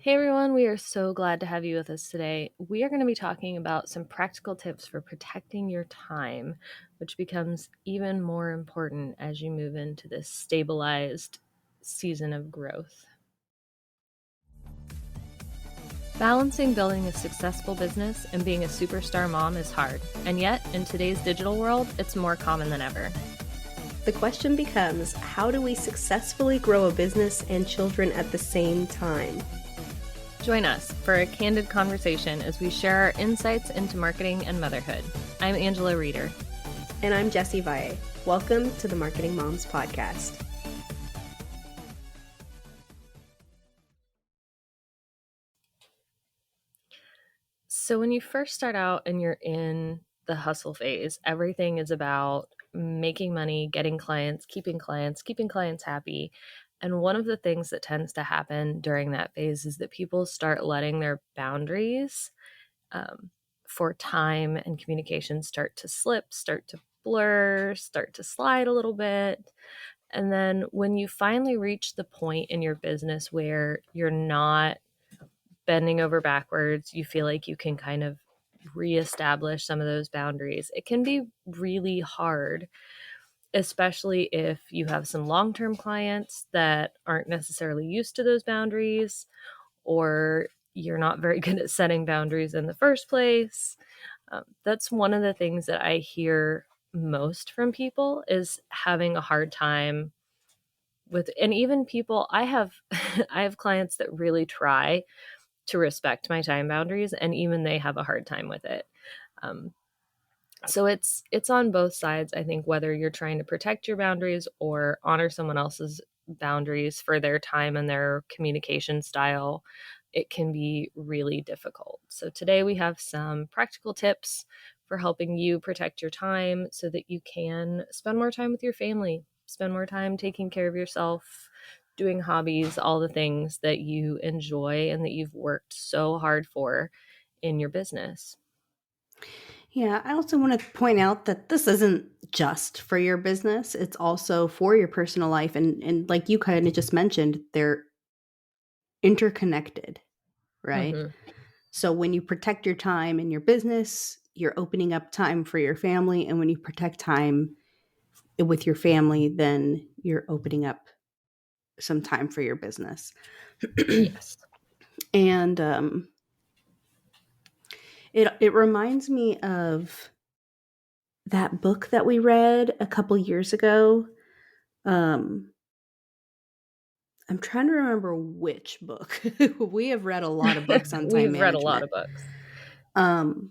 Hey everyone, we are so glad to have you with us today. We are going to be talking about some practical tips for protecting your time, which becomes even more important as you move into this stabilized season of growth. Balancing building a successful business and being a superstar mom is hard, and yet in today's digital world, it's more common than ever. The question becomes, how do we successfully grow a business and children at the same time? Join us for a candid conversation as we share our insights into marketing and motherhood. I'm Angela Reeder. And I'm Jessie Valle. Welcome to the Marketing Moms Podcast. So when you first start out and you're in the hustle phase, everything is about making money, getting clients, keeping clients happy. And one of the things that tends to happen during that phase is that people start letting their boundaries for time and communication start to slip, start to blur, start to slide a little bit. And then when you finally reach the point in your business where you're not bending over backwards, you feel like you can kind of reestablish some of those boundaries. It can be really hard, especially if you have some long-term clients that aren't necessarily used to those boundaries, or you're not very good at setting boundaries in the first place. That's one of the things that I hear most from people is having a hard time with, and even people I have I have clients that really try to respect my time boundaries, and even they have a hard time with it. So it's on both sides. I think whether you're trying to protect your boundaries or honor someone else's boundaries for their time and their communication style, it can be really difficult. So today we have some practical tips for helping you protect your time so that you can spend more time with your family, spend more time taking care of yourself, doing hobbies, all the things that you enjoy and that you've worked so hard for in your business. Yeah, I also want to point out that this isn't just for your business. It's also for your personal life. And like you kind of just mentioned, they're interconnected, right? Mm-hmm. So when you protect your time in your business, you're opening up time for your family. And when you protect time with your family, then you're opening up some time for your business. Yes. And it reminds me of that book that we read a couple years ago. I'm trying to remember which book. We have read a lot of books on time We've read a lot management. of books. Um,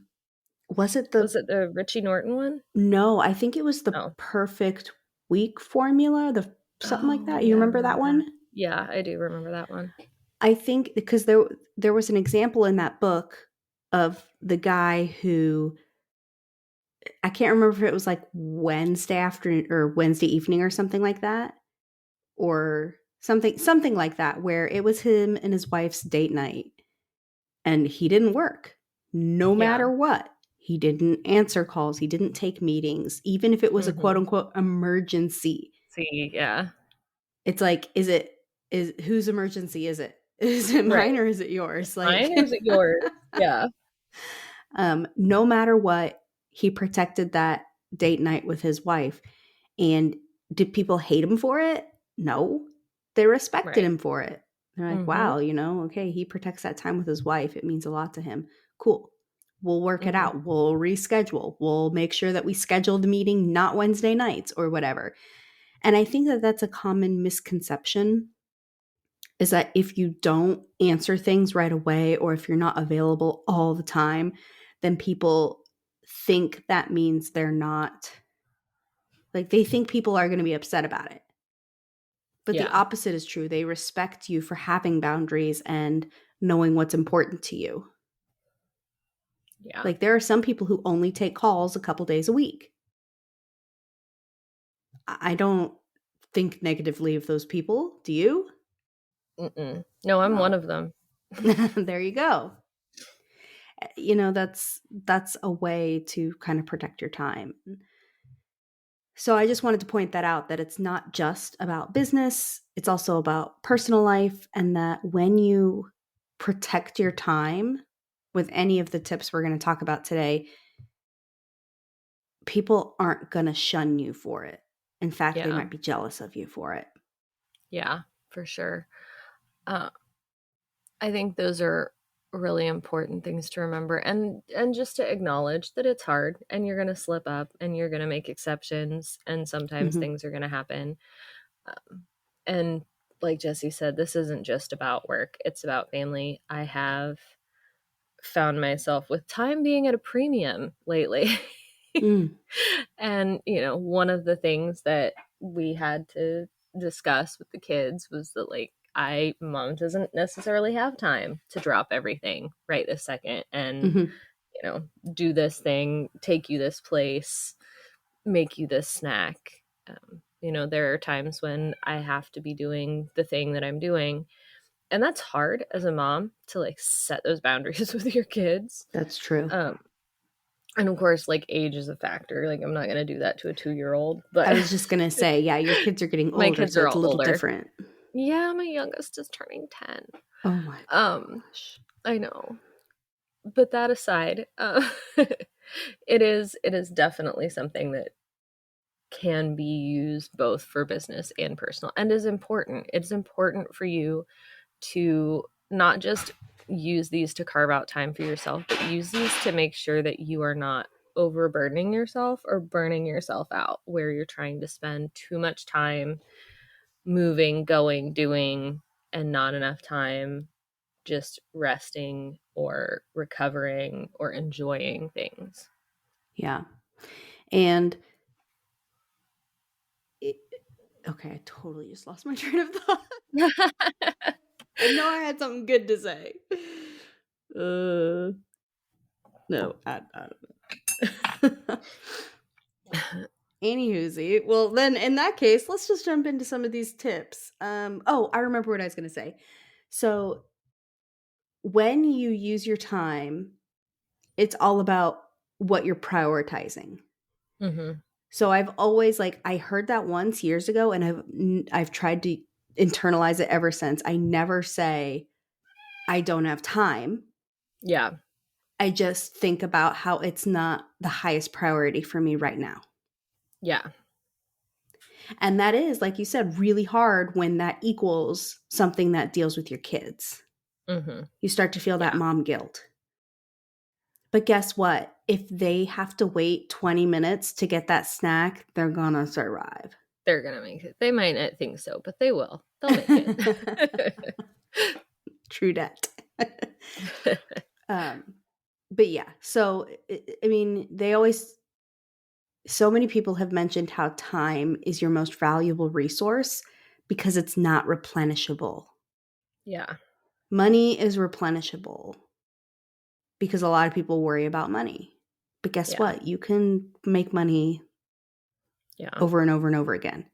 was it Was it the Richie Norton one? No, I think it was the Oh. Perfect Week formula, something like Oh, that. You yeah, I remember that remember one? that. Yeah, I do remember that one. I think because there was an example in that book of the guy who, I can't remember if it was like Wednesday afternoon or Wednesday evening or something like that, or something like that, where it was him and his wife's date night, and he didn't work no Yeah. matter what. He didn't answer calls. He didn't take meetings, even if it was a quote Mm-hmm. unquote emergency. See, yeah. It's like, is whose emergency is it? Is it Right. mine or is it yours? Like, Mine or is it yours? Yeah. no matter what, he protected that date night with his wife. And did people hate him for it? No, they respected Right. him for it. They're like, Mm-hmm. wow, okay, he protects that time with his wife. It means a lot to him. Cool. We'll work it Mm-hmm. out. We'll reschedule. We'll make sure that we schedule the meeting not Wednesday nights or whatever. And I think that that's a common misconception, is that if you don't answer things right away or if you're not available all the time, then people think that means they're not, like, they think people are going to be upset about it. But the Yeah. opposite is true. They respect you for having boundaries and knowing what's important to you. Yeah. Like, there are some people who only take calls a couple days a week. I don't think negatively of those people. Do you? Mm-mm. No, I'm one Well, of them. there you go. That's a way to kind of protect your time. So I just wanted to point that out, that it's not just about business, it's also about personal life, and that when you protect your time with any of the tips we're going to talk about today, people aren't going to shun you for it. In fact, they Yeah. might be jealous of you for it. Yeah, for sure. Uh, I think those are really important things to remember, and just to acknowledge that it's hard and you're going to slip up and you're going to make exceptions and sometimes Mm-hmm. things are going to happen. And like Jesse said, this isn't just about work, it's about family. I have found myself with time being at a premium lately. Mm. And, one of the things that we had to discuss with the kids was that, like, mom doesn't necessarily have time to drop everything right this second and, Mm-hmm. do this thing, take you this place, make you this snack. There are times when I have to be doing the thing that I'm doing. And that's hard as a mom to like set those boundaries with your kids. That's true. And of course, like age is a factor. Like I'm not going to do that to a 2-year-old, but I was just going to say, yeah, your kids are getting my older, kids so are it's a all little older. different. Yeah, my youngest is turning 10. Oh my Um, gosh. I know. But that aside, it is definitely something that can be used both for business and personal and is important. It's important for you to not just use these to carve out time for yourself, but use these to make sure that you are not overburdening yourself or burning yourself out where you're trying to spend too much time moving, going, doing, and not enough time just resting or recovering or enjoying things. Yeah. And okay, I totally just lost my train of thought. I know I had something good to say. No, I don't know. Anywhoosie. Well, then in that case, let's just jump into some of these tips. I remember what I was going to say. So when you use your time, it's all about what you're prioritizing. Mm-hmm. So I've always I heard that once years ago, and I've tried to internalize it ever since. I never say I don't have time. Yeah. I just think about how it's not the highest priority for me right now. Yeah. And that is, like you said, really hard when that equals something that deals with your kids. Mm-hmm. You start to feel that Yeah. mom guilt. But guess what? If they have to wait 20 minutes to get that snack, they're going to survive. They're going to make it. They might not think so, but they will. They'll make it. True that. But yeah, so, I mean, so many people have mentioned how time is your most valuable resource because it's not replenishable. Yeah. Money is replenishable because a lot of people worry about money. But guess Yeah. what? You can make money Yeah. over and over and over again.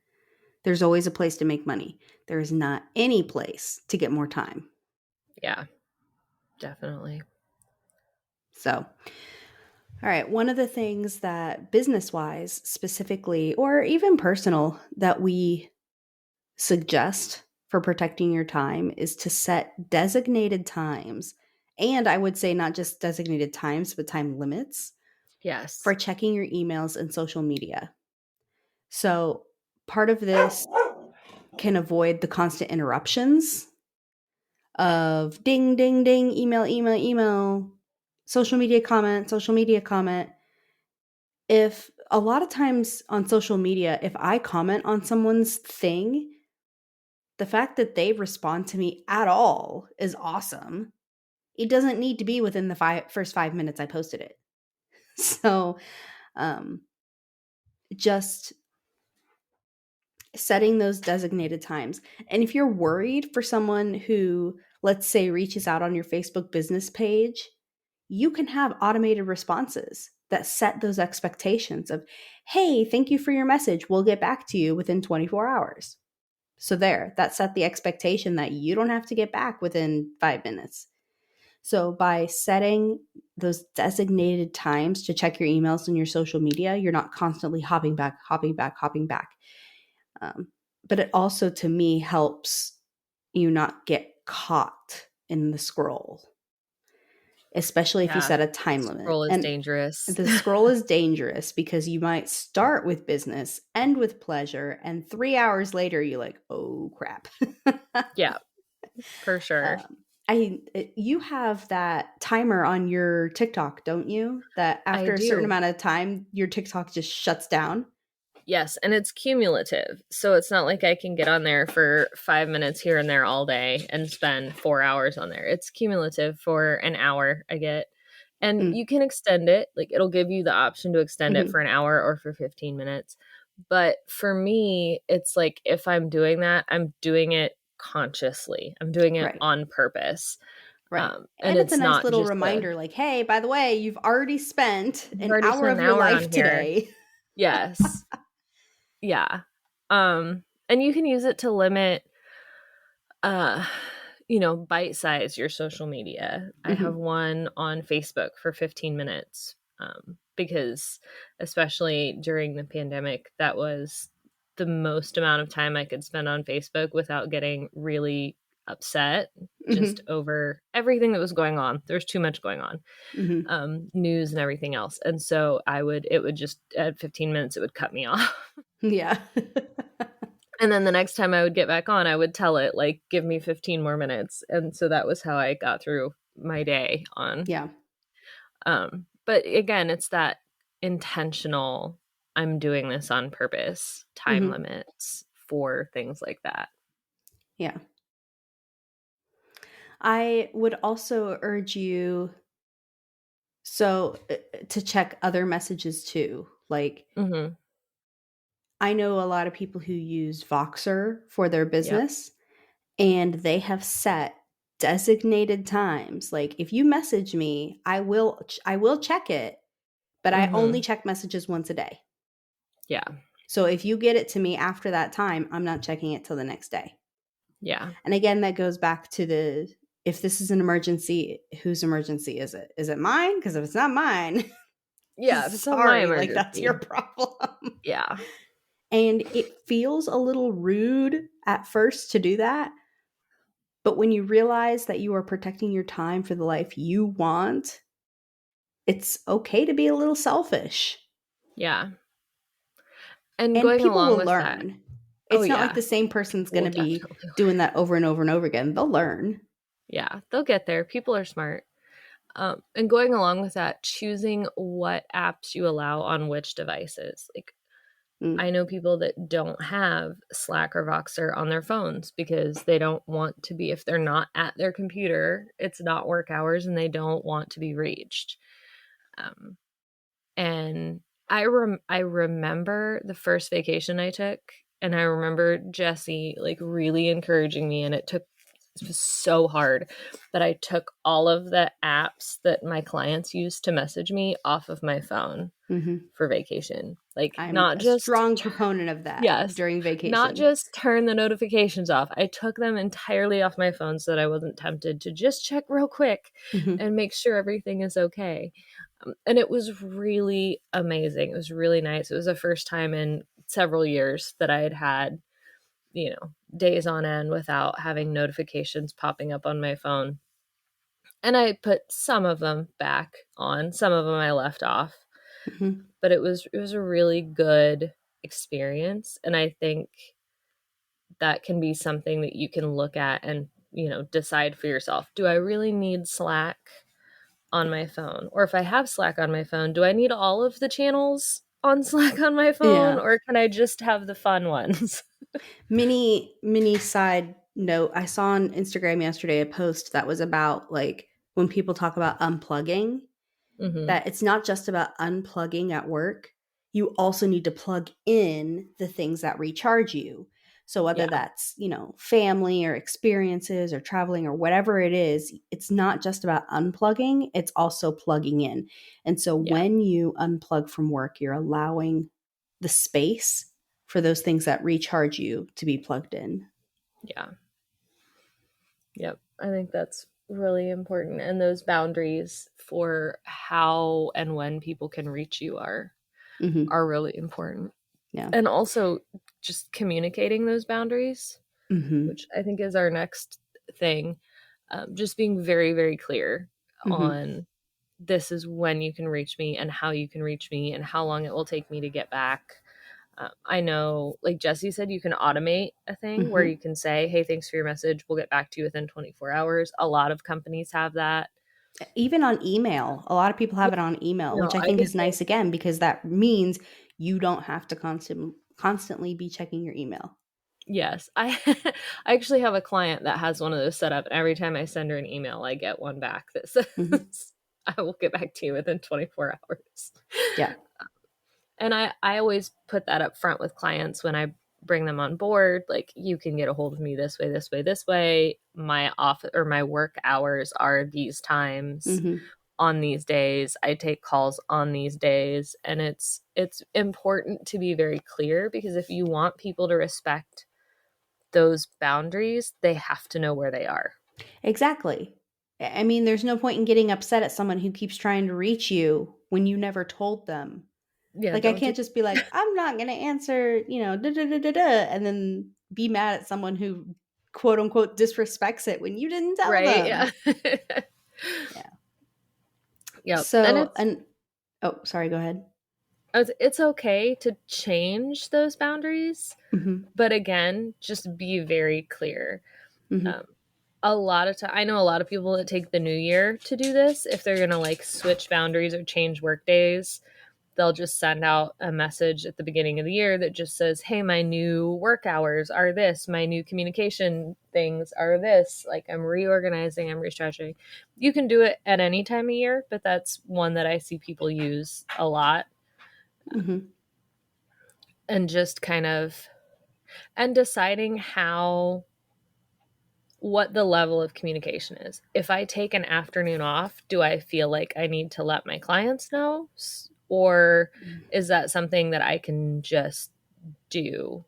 There's always a place to make money. There is not any place to get more time. Yeah. Definitely. So, all right, one of the things that business-wise specifically, or even personal, that we suggest for protecting your time is to set designated times. And I would say not just designated times, but time limits Yes. for checking your emails and social media. So part of this can avoid the constant interruptions of ding, ding, ding, email, email, email, social media comment, social media comment. If a lot of times on social media, if I comment on someone's thing, the fact that they respond to me at all is awesome. It doesn't need to be within the first 5 minutes I posted it. So, just setting those designated times. And if you're worried for someone who, let's say, reaches out on your Facebook business page, you can have automated responses that set those expectations of, hey, thank you for your message. We'll get back to you within 24 hours. So that set the expectation that you don't have to get back within 5 minutes. So by setting those designated times to check your emails and your social media, you're not constantly hopping back, hopping back, hopping back. But it also, to me, helps you not get caught in the scroll, especially if you Yeah. set a time limit. Scroll is And dangerous. the scroll is dangerous because you might start with business, end with pleasure, and 3 hours later you're like, oh crap. Yeah, for sure. You have that timer on your TikTok, don't you? That I after a certain do. amount of time, your TikTok just shuts down. Yes, and it's cumulative. So it's not like I can get on there for 5 minutes here and there all day and spend 4 hours on there. It's cumulative for an hour, I get. And Mm, you can extend it. Like it'll give you the option to extend it mhm. for an hour or for 15 minutes. But for me, it's like if I'm doing that, I'm doing it consciously. I'm doing it Right, on purpose. right. And And it's a it's nice not little just a, reminder like, hey, by the way, you've already spent you've an already hour spent of an your hour life on here. today. Yes. Yeah. And you can use it to limit uh bite size your social media. I have Mhm, one on Facebook for 15 minutes because especially during the pandemic that was the most amount of time I could spend on Facebook without getting really upset just mhm, over everything that was going on. There's too much going on, mhm. news and everything else. And so it would just at 15 minutes it would cut me off. Yeah. And then the next time I would get back on, I would tell it, like, give me 15 more minutes. And so that was how I got through my day on. Yeah. But again, it's that intentional, I'm doing this on purpose, time Mhm. limits for things like that. Yeah. I would also urge you to check other messages too. Like, Mm-hmm. I know a lot of people who use Voxer for their Yep. business, and they have set designated times. Like, if you message me, I will check it, but I only Mm-hmm. check messages once a day. Yeah. So if you get it to me after that time, I'm not checking it till the next day. Yeah. And again, that goes back to the if this is an emergency, whose emergency is it? Is it mine? Because if it's not mine, Yeah. If it's not my sorry, like that's your emergency. problem. Yeah. And it feels a little rude at first to do that. But when you realize that you are protecting your time for the life you want, it's okay to be a little selfish. Yeah. And And going people along will with that. learn. Oh, It's not like yeah. the same person's People going will to be definitely. doing that over and over and over again. They'll learn. Yeah. They'll get there. People are smart. And going along with that, choosing what apps you allow on which devices. Like, Mm, I know people that don't have Slack or Voxer on their phones because they don't want to be, if they're not at their computer, it's not work hours and they don't want to be reached. Um, and I remember the first vacation I took, and I remember Jesse like really encouraging me, and it was so hard that I took all of the apps that my clients used to message me off of my phone mhm. for vacation. Like I'm not a just strong proponent of that yes, during not vacation. just turn the notifications off. I took them entirely off my phone so that I wasn't tempted to just check real quick Mhm, and make sure everything is okay. And it was really amazing. It was really nice. It was the first time in several years that I had, days on end without having notifications popping up on my phone. And I put some of them back on, some of them I left off, mhm. but it was a really good experience, and I think that can be something that you can look at and, decide for yourself. Do I really need Slack on my phone? Or if I have Slack on my phone, do I need all of the channels on Slack on my phone Yeah. or can I just have the fun ones? Mini side note, I saw on Instagram yesterday a post that was about like when people talk about unplugging, Mhm. that it's not just about unplugging at work. You also need to plug in the things that recharge you. So whether Yeah. that's, family or experiences or traveling or whatever it is, it's not just about unplugging, it's also plugging in. And so Yeah. when you unplug from work, you're allowing the space for those things that recharge you to be plugged in. Yeah. Yep. I think that's really important. And those boundaries for how and when people can reach you Hmm. are really important. Yeah. And also just communicating those boundaries, Hmm. which I think is our next thing. Just being very, very clear Hmm. on this is when you can reach me and how you can reach me and how long it will take me to get back. I know, like Jesse said, you can automate a thing where Hmm. you can say, hey, thanks for your message. We'll get back to you within 24 hours. A lot of companies have that. Even on email, a lot of people Yeah, have it on email, no, which I I think do is too. nice again because that means you don't have to constantly be checking your email. Yes. I actually have a client that has one of those set up, and every time I send her an email, I get one back that Hmm. says, I will get back to you within 24 hours. Yeah. And I always put that up front with clients when I bring them on board. Like, you can get a hold of me this way, this way, this way. My off or my work hours are these times Hmm. on these days. I take calls on these days. And it's important to be very clear, because if you want people to respect those boundaries, they have to know where they are. Exactly. I mean, there's no point in getting upset at someone who keeps trying to reach you when you never told them. Yeah, Like, I don't do can't just be like, I'm not going to answer, da da da da da, and then be mad at someone who quote unquote disrespects it when you didn't tell right. Yeah. them. Yeah. Yep. And So, and oh, sorry, go ahead. it's okay to change those boundaries, Hmm. but again, just be very clear. Hmm. Um, a lot of time, I know a lot of people that take the new year to do this. If they're gonna like switch boundaries or change work days, they'll just send out a message at the beginning of the year that just says, hey, my new work hours are this, my new communication things are this, like I'm reorganizing, I'm restructuring. You can do it at any time of year, but that's one that I see people use a lot. Hmm. And just kind of, and deciding how, what the level of communication is. If I take an afternoon off, do I feel like I need to let my clients know? Or is that something that I can just do?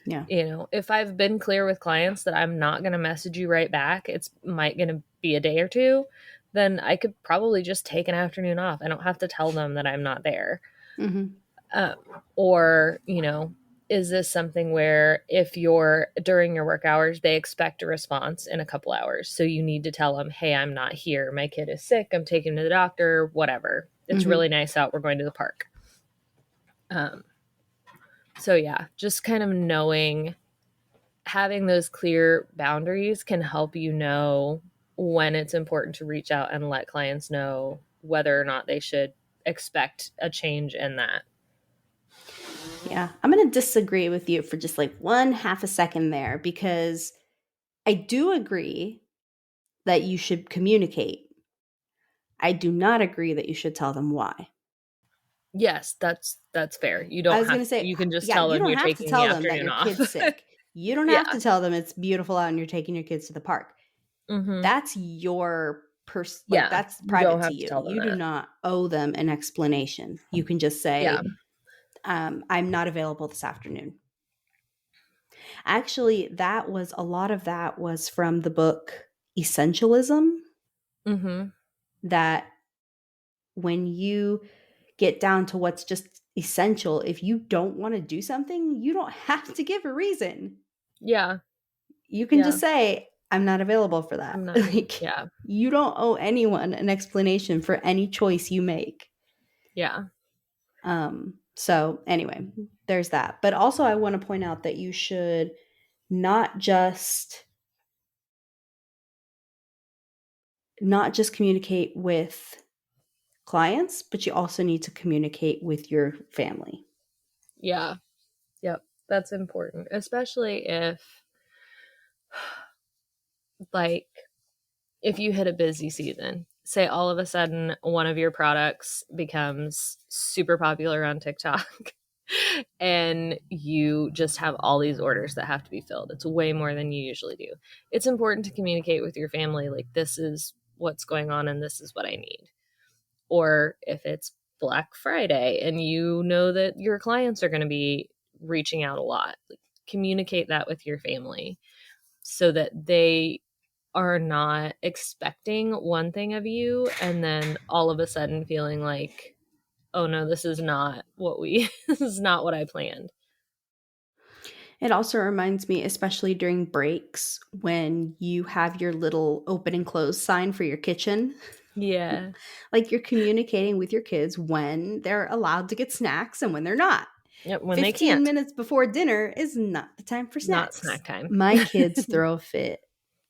Yeah. If I've been clear with clients that I'm not going to message you right back, it's might going to be a day or two, then I could probably just take an afternoon off. I don't have to tell them that I'm not there. Hmm. Um, or, is this something where if you're during your work hours, they expect a response in a couple hours? So you need to tell them, hey, I'm not here. My kid is sick. I'm taking him to the doctor, whatever. It's Hmm. really nice out. We're going to the park. Um, so, yeah, just kind of knowing, having those clear boundaries can help you know when it's important to reach out and let clients know whether or not they should expect a change in that. Yeah. I'm going to disagree with you for just like one half a second there because I do agree that you should communicate. I do not agree that you should tell them why. Yes, that's fair. You I don't was have gonna say, you can just yeah, tell you them don't you're have to taking the tell them that afternoon your off. kid's sick. You don't have Yeah. to tell them it's beautiful out and you're taking your kids to the park. Mhm. That's your like Yeah, that's you don't private to have to you. tell them You do that. not owe them an explanation. You can just Yeah. say, I'm not available this afternoon. Actually, that was a lot of that was from the book Essentialism, Mhm. that when you get down to what's just essential, if you don't want to do something, you don't have to give a reason. Yeah. You can Yeah. just say, I'm not available for that. I'm not Like, yeah. you don't owe anyone an explanation for any choice you make. Yeah. So anyway, there's that. But also I want to point out that you should not just not just communicate with clients, but you also need to communicate with your family. Yeah. Yep. That's important, especially if, like, if you hit a busy season. Say all of a sudden one of your products becomes super popular on TikTok and you just have all these orders that have to be filled. It's way more than you usually do. It's important to communicate with your family, like, this is what's going on and this is what I need. Or if it's Black Friday and you know that your clients are going to be reaching out a lot, like, communicate that with your family so that they are not expecting one thing of you and then all of a sudden feeling like, oh no, this is not what we this is not what I planned. It also reminds me, especially during breaks, when you have your little open and close sign for your kitchen, Yeah. like you're communicating with your kids when they're allowed to get snacks and when they're not. Yep, when they 15 can't. minutes before dinner is not the time for Not snacks. snack time. My kids throw a fit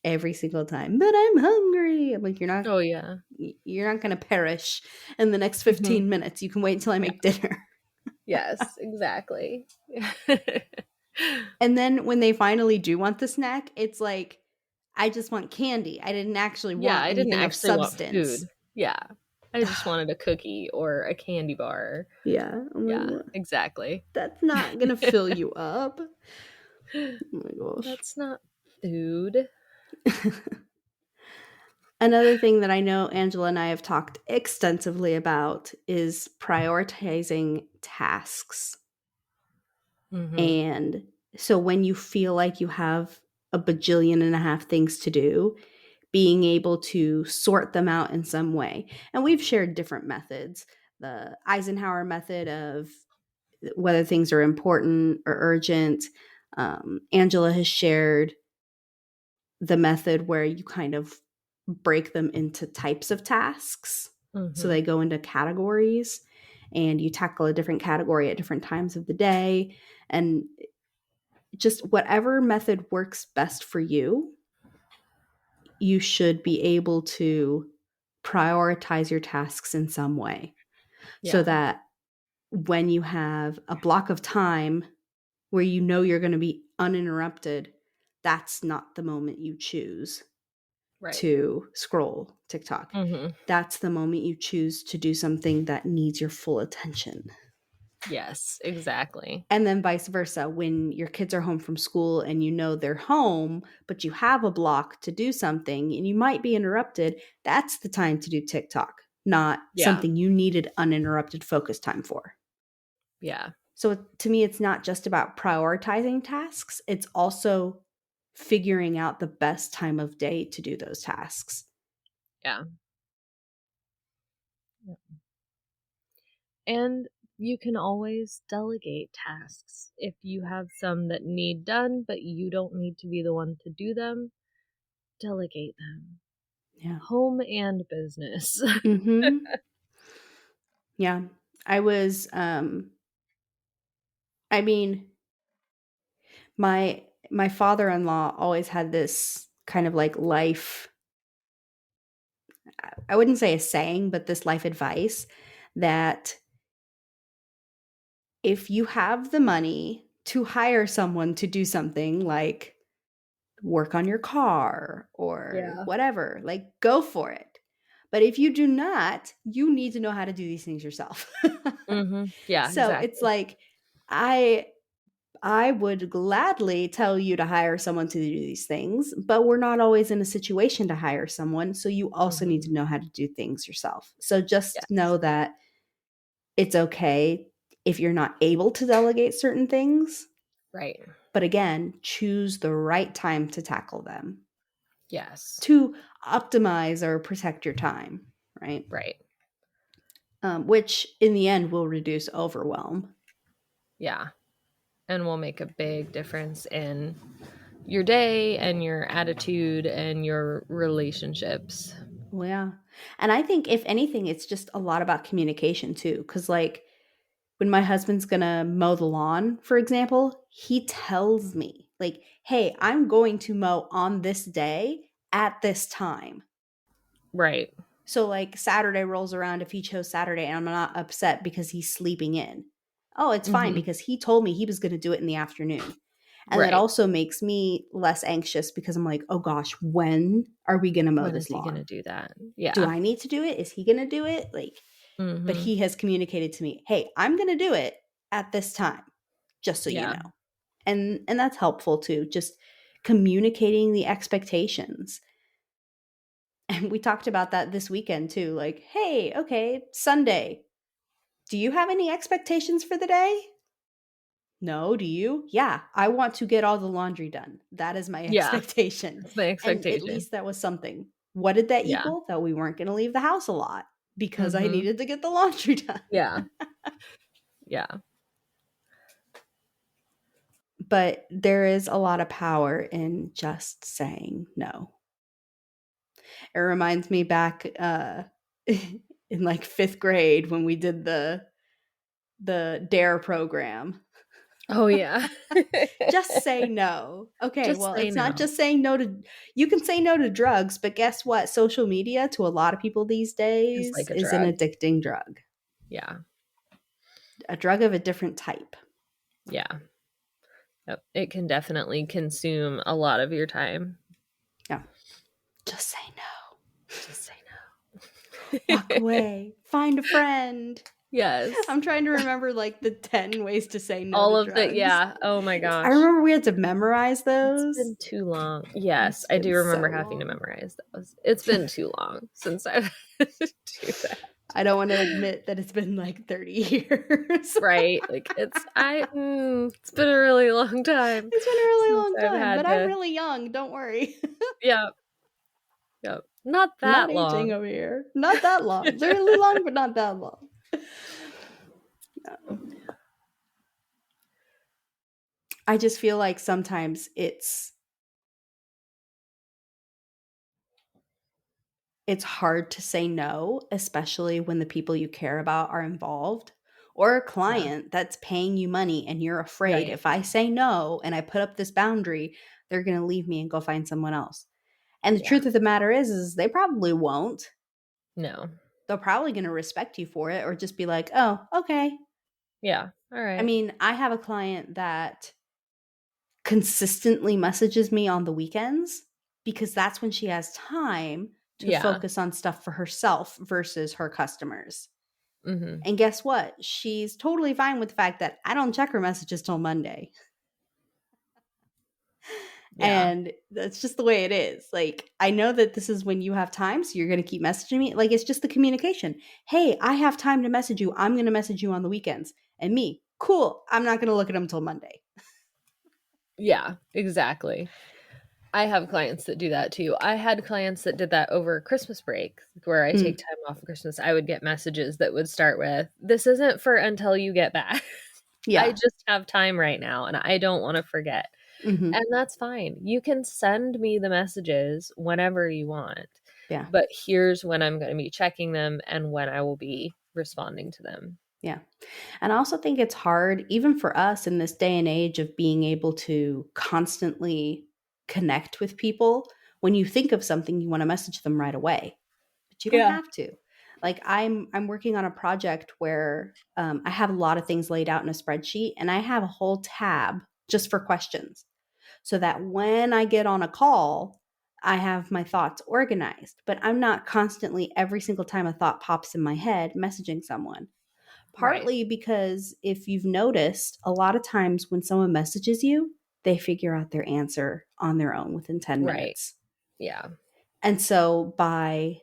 every single time, but I'm hungry. I'm like, Oh, yeah. you're not going to perish in the next Mhm. 15 minutes. You can wait until I Yeah. make dinner. Yes, exactly. And then when they finally do want the snack, it's like, I just want candy. I didn't actually Yeah, want I didn't anything of actually want substance. food. Yeah. I just wanted a cookie or a candy bar. Yeah. I'm like, Yeah, what? exactly. That's not going to fill you up. Oh my gosh. That's not food. Another thing that I know Angela and I have talked extensively about is prioritizing tasks. Mhm. And so when you feel like you have a bajillion and a half things to do, being able to sort them out in some way. And we've shared different methods. The Eisenhower method of whether things are important or urgent. Angela has shared the method where you kind of break them into types of tasks. So Mhm. they go into categories and you tackle a different category at different times of the day. And just whatever method works best for you, you should be able to prioritize your tasks in some way so Yeah, that when you have a block of time where you know you're going to be uninterrupted, that's not the moment you choose right. to scroll TikTok. Mhm. That's the moment you choose to do something that needs your full attention. Yes, exactly. And then vice versa, when your kids are home from school and you know they're home, but you have a block to do something and you might be interrupted, that's the time to do TikTok, not Yeah. something you needed uninterrupted focus time for. Yeah. So to me, it's not just about prioritizing tasks, it's also figuring out the best time of day to do those tasks. Yeah. Yep. And you can always delegate tasks. If you have some that need done, but you don't need to be the one to do them, delegate them. Yeah. Home and business. Mhm. Yeah. I was I mean, my father-in-law always had this kind of like life, I wouldn't say a saying, but this life advice that if you have the money to hire someone to do something like work on your car or Yeah. whatever, like go for it. But if you do not, you need to know how to do these things yourself. Mhm. Yeah, So it's exactly. like I I would gladly tell you to hire someone to do these things, but we're not always in a situation to hire someone. So you also need Mhm. to know how to do things yourself. So just Yes. know that it's okay if you're not able to delegate certain things. Right. But again, choose the right time to tackle them Yes. to optimize or protect your time, right? Right. Which in the end will reduce overwhelm. Yeah. And will make a big difference in your day and your attitude and your relationships. Well, yeah. And I think if anything, it's just a lot about communication too. Cause like when my husband's gonna mow the lawn, for example, he tells me, like, hey, I'm going to mow on this day at this time. Right. So like Saturday rolls around if he chose Saturday and I'm not upset because he's sleeping in. Oh, it's fine Mhm. because he told me he was gonna do it in the afternoon. And that Right. also makes me less anxious because I'm like, oh gosh, when are we gonna mow When this is he going lawn? to do that? Do Yeah. I need to do it? Is he gonna do it? Like, but Mhm. he has communicated to me, "Hey, I'm going to do it at this time, just so you Yeah. know." And that's helpful too, just communicating the expectations. And we talked about that this weekend too, like, "Hey, okay, Sunday. Do you have any expectations for the day?" "No, do you?" "Yeah, I want to get all the laundry done. That is my Yeah. expectation." That's my And at expectation. least that was something. What did that Yeah. equal? That we weren't going to leave the house a lot because I Mhm. needed to get the laundry done. Yeah. Yeah. But there is a lot of power in just saying no. It reminds me back in like 5th grade when we did the DARE program. Oh, yeah. Just say no. Okay, Just well, say it's not no. just saying no to, you can say no to drugs, but guess what? Social media to a lot of people these It's days like a is an drug. addicting drug. Yeah. A drug of a different type. Yeah. Yep. It can definitely consume a lot of your time. Yeah. Just say no. Just say Walk no. away. Find a friend. Yes. I'm trying to remember like the 10 ways to say no All to of the, drugs. yeah. Oh my I gosh. remember we had to memorize It's those. been too long. Yes, It's I been do remember so having to long. memorize those. It's been too long since I've had to do that. I don't want to admit that it's been like 30 years. Right? Like it's been a really long time It's been a really since long I've time, but had I'm to. really young. Don't worry. Yeah, yeah. Not Not that aging long. over here. Not that long. Really long, but not that long. No. I just feel like sometimes it's hard to say no, especially when the people you care about are involved, or a Yeah. client that's paying you money and you're afraid Right. if I say no and I put up this boundary, they're going to leave me and go find someone else. And the Yeah. truth of the matter is they probably won't. No. They're probably going to respect you for it or just be like, "Oh, okay." Yeah. All I right. mean, I have a client that consistently messages me on the weekends because that's when she has time to Yeah. focus on stuff for herself versus her customers. Mm-hmm. And guess what? She's totally fine with the fact that I don't check her messages till Monday. Yeah. And that's just the way it is. Like, I know that this is when you have time, so you're going to keep messaging me. Like, it's just the communication. Hey, I have time to message you. I'm going to message you on the weekends. And me, cool. I'm not going to look at them till Monday. Yeah. Exactly. I have clients that do that too. I had clients that did that over Christmas break, where I take Mm, time off for Christmas. I would get messages that would start with, "This isn't for until you get back. I yeah. just have time right now and I don't want to forget." Hmm. And that's fine. You can send me the messages whenever you want, Yeah. but here's when I'm going to be checking them and when I will be responding to them. Yeah. And I also think it's hard, even for us in this day and age of being able to constantly connect with people. When you think of something, you want to message them right away, but you don't Yeah. have to. Like I'm working on a project where I have a lot of things laid out in a spreadsheet, and I have a whole tab just for questions, so that when I get on a call, I have my thoughts organized. But I'm not constantly every single time a thought pops in my head messaging someone. Right. Partly because if you've noticed, a lot of times when someone messages you, they figure out their answer on their own within 10 Right. minutes. Yeah. And so by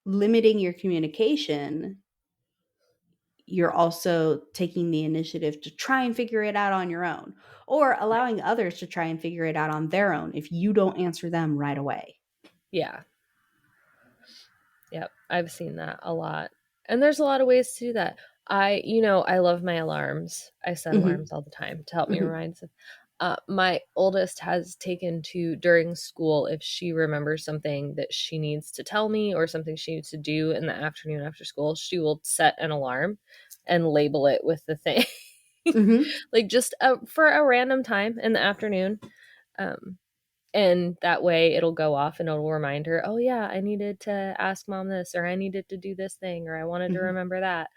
limiting your communication, you're also taking the initiative to try and figure it out on your own or Right. allowing others to try and figure it out on their own if you don't answer them right away. Yeah. Yep. I've seen that a lot. And there's a lot of ways to do that. I love my alarms. I set Hmm. alarms all the time to help me Hmm. remind. My oldest has taken to during school if she remembers something that she needs to tell me or something she needs to do in the afternoon after school, she will set an alarm and label it with the thing, Hmm. like just for a random time in the afternoon. Um, and that way it'll go off and it'll remind her, oh, yeah, I needed to ask mom this, or I needed to do this thing, or I wanted to Hmm. remember that,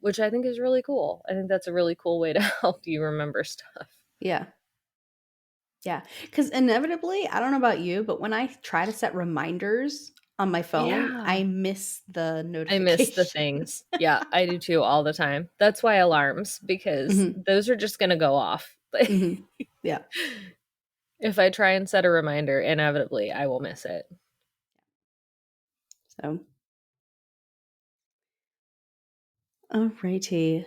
which I think is really cool. I think that's a really cool way to help you remember stuff. Yeah. Yeah, because inevitably, I don't know about you, but when I try to set reminders on my phone, Yeah. I miss the I miss the notification. things. Yeah, I do too all the time. That's why alarms, because Hmm. those are just going to go off. Hmm. Yeah. If I try and set a reminder, inevitably I will miss it. So, alrighty.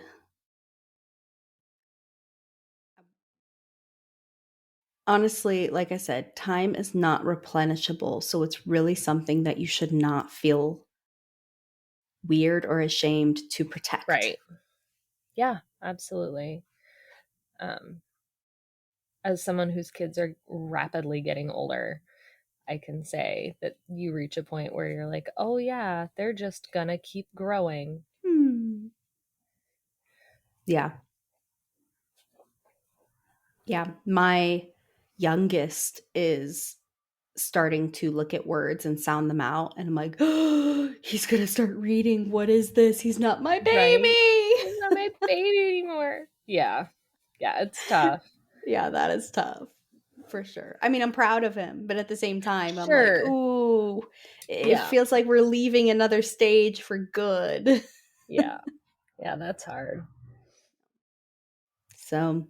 Honestly, like I said, time is not replenishable. So it's really something that you should not feel weird or ashamed to protect. Right. Yeah, absolutely. Um, as someone whose kids are rapidly getting older, I can say that you reach a point where you're like, oh yeah, they're just gonna keep growing. Yeah. Yeah. My youngest is starting to look at words and sound them out. And I'm like, oh, he's going to start reading. What is this? He's not my baby. Right? He's not my baby anymore. Yeah. Yeah, it's tough. Yeah, that is tough. For sure. I mean, I'm proud of him, but at the same time, I'm like, Sure. ooh, it Yeah. feels like we're leaving another stage for good. Yeah. Yeah, that's hard. So,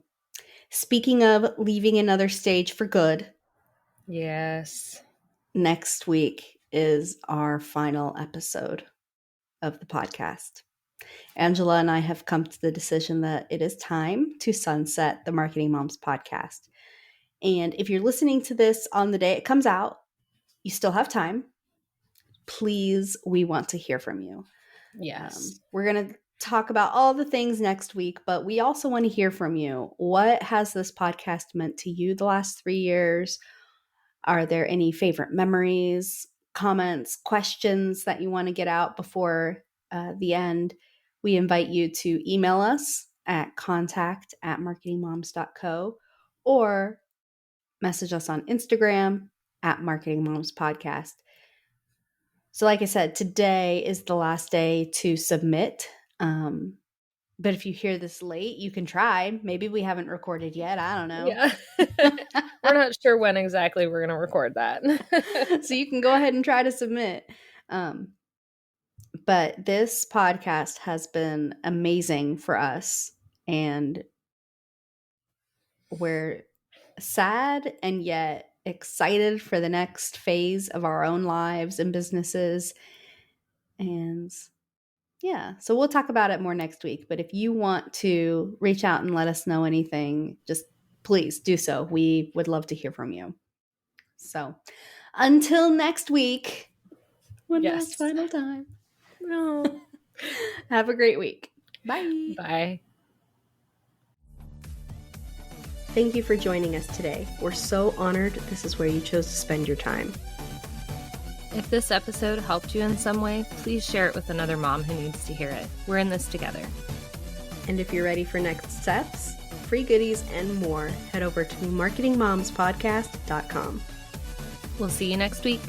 speaking of leaving another stage for good, Yes. next week is our final episode of the podcast. Angela and I have come to the decision that it is time to sunset the Marketing Moms podcast. And if you're listening to this on the day it comes out, you still have time. Please, we want to hear from you. Yes. We're going to talk about all the things next week, but we also want to hear from you. What has this podcast meant to you the last 3 years? Are there any favorite memories, comments, questions that you want to get out before the end? We invite you to email us at contact@marketingmoms.co or message us on Instagram at Marketing Moms Podcast. So like I said, today is the last day to submit. But if you hear this late, you can try. Maybe we haven't recorded yet. I don't know. Yeah. We're not sure when exactly we're going to record that. So you can go ahead and try to submit. But this podcast has been amazing for us. And we're sad and yet excited for the next phase of our own lives and businesses. And yeah, so we'll talk about it more next week. But if you want to reach out and let us know anything, just please do so. We would love to hear from you. So until next week, one last final time. No. Have a great week. Bye. Bye. Thank you for joining us today. We're so honored this is where you chose to spend your time. If this episode helped you in some way, please share it with another mom who needs to hear it. We're in this together. And if you're ready for next steps, free goodies, and more, head over to marketingmomspodcast.com. We'll see you next week.